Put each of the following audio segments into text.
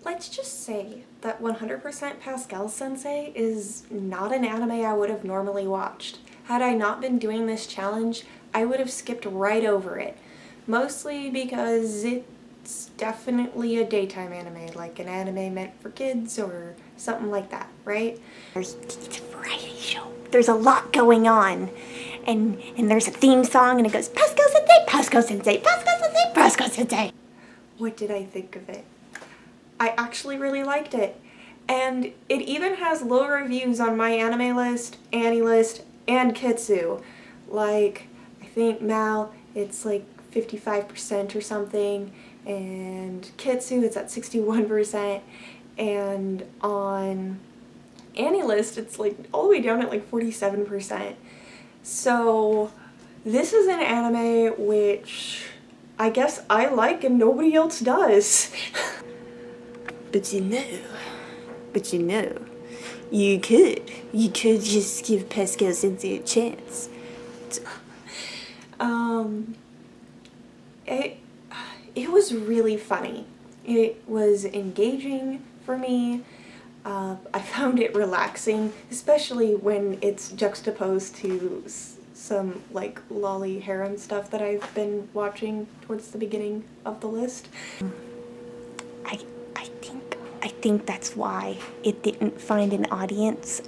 Let's just say that 100% Pascal Sensei is not an anime I would have normally watched. Had I not been doing this challenge, I would have skipped right over it. Mostly because it's definitely a daytime anime, like an anime meant for kids or something like that, right? It's a variety show. There's a lot going on. And there's a theme song and it goes, Pascal Sensei, Pascal Sensei, Pascal Sensei, Pascal Sensei. What did I think of it? I actually really liked it. And it even has low reviews on my anime list, Annie list, and Kitsu. Like, I think Mal, it's like 55% or something, and Kitsu, it's at 61%, and on Annie list, it's like all the way down at like 47%. So, this is an anime which I guess I like and nobody else does. But you know, you could just give Pascal Sensei a chance. It was really funny. It was engaging for me. I found it relaxing, especially when it's juxtaposed to some like lolly harem stuff that I've been watching towards the beginning of the list. I think that's why it didn't find an audience.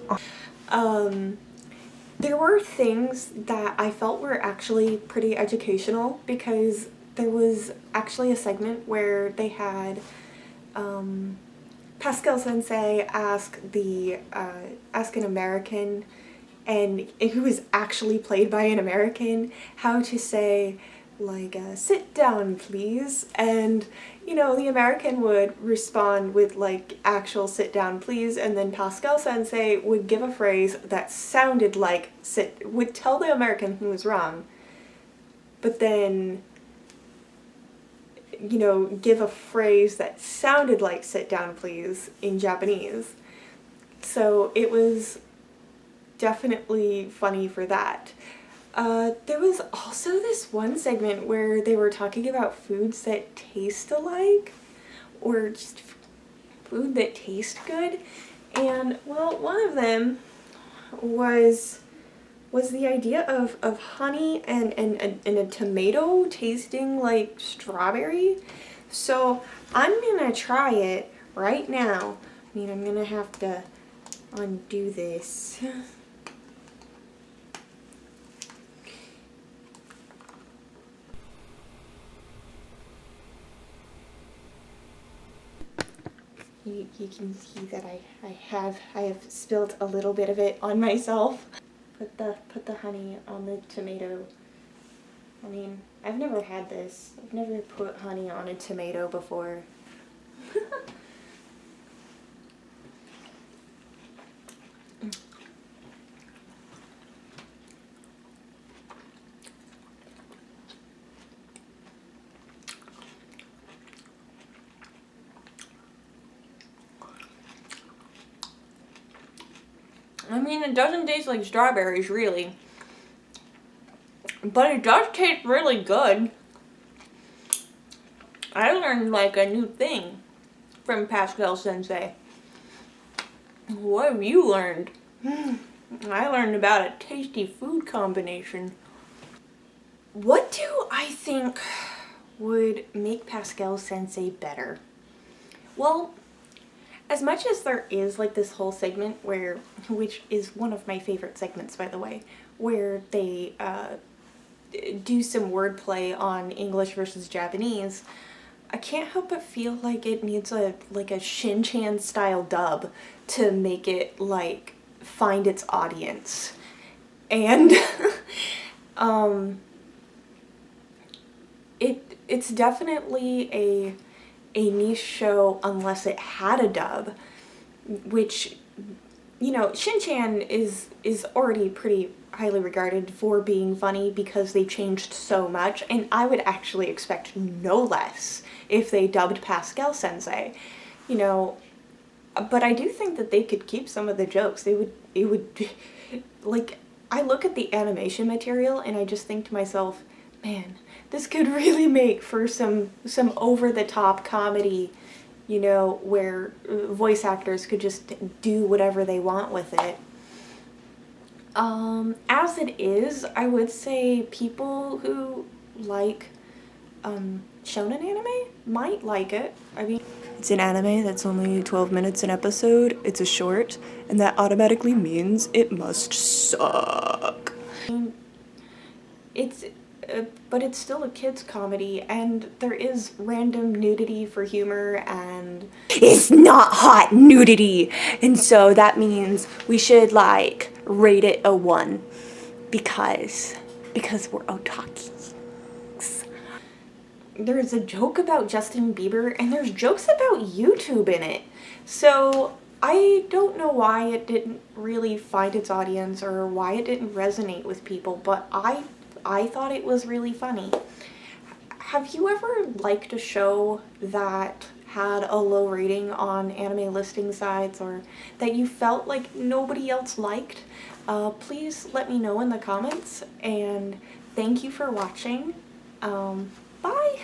There were things that I felt were actually pretty educational because there was actually a segment where they had Pascal Sensei ask an American, and who was actually played by an American, how to say like sit down please, and you know the American would respond with like actual sit down please, and then Pascal Sensei would give a phrase that sounded like would tell the American he was wrong, but then you know give a phrase that sounded like sit down please in Japanese. So it was definitely funny for that. There was also this one segment where they were talking about foods that taste alike, or just food that tastes good, and well, one of them was the idea of honey and a tomato tasting like strawberry. So I'm gonna try it right now. I mean, I'm gonna have to undo this. You can see that I have spilled a little bit of it on myself. Put the honey on the tomato. I mean, I've never had this. I've never put honey on a tomato before. I mean, it doesn't taste like strawberries, really. But it does taste really good. I learned like a new thing from Pascal Sensei. What have you learned? I learned about a tasty food combination. What do I think would make Pascal Sensei better? Well, as much as there is like this whole segment which is one of my favorite segments by the way, where they do some wordplay on English versus Japanese, I can't help but feel like it needs a Shin-chan style dub to make it like find its audience. And it's definitely a niche show unless it had a dub, which, you know, Shin-chan is already pretty highly regarded for being funny because they changed so much, and I would actually expect no less if they dubbed Pascal Sensei, you know, but I do think that they could keep some of the jokes. It would, like, I look at the animation material and I just think to myself, man, this could really make for some over-the-top comedy you know, where voice actors could just do whatever they want with it. As it is, I would say people who like shonen anime might like it. I mean, it's an anime that's only 12 minutes an episode, it's a short, and that automatically means it must suck. But it's still a kid's comedy, and there is random nudity for humor, and it's not hot nudity, and so that means we should like rate it a 1 because we're otakis. There's a joke about Justin Bieber, and there's jokes about YouTube in it, so I don't know why it didn't really find its audience or why it didn't resonate with people, but I thought it was really funny. Have you ever liked a show that had a low rating on anime listing sites, or that you felt like nobody else liked? Please let me know in the comments, and thank you for watching. Bye!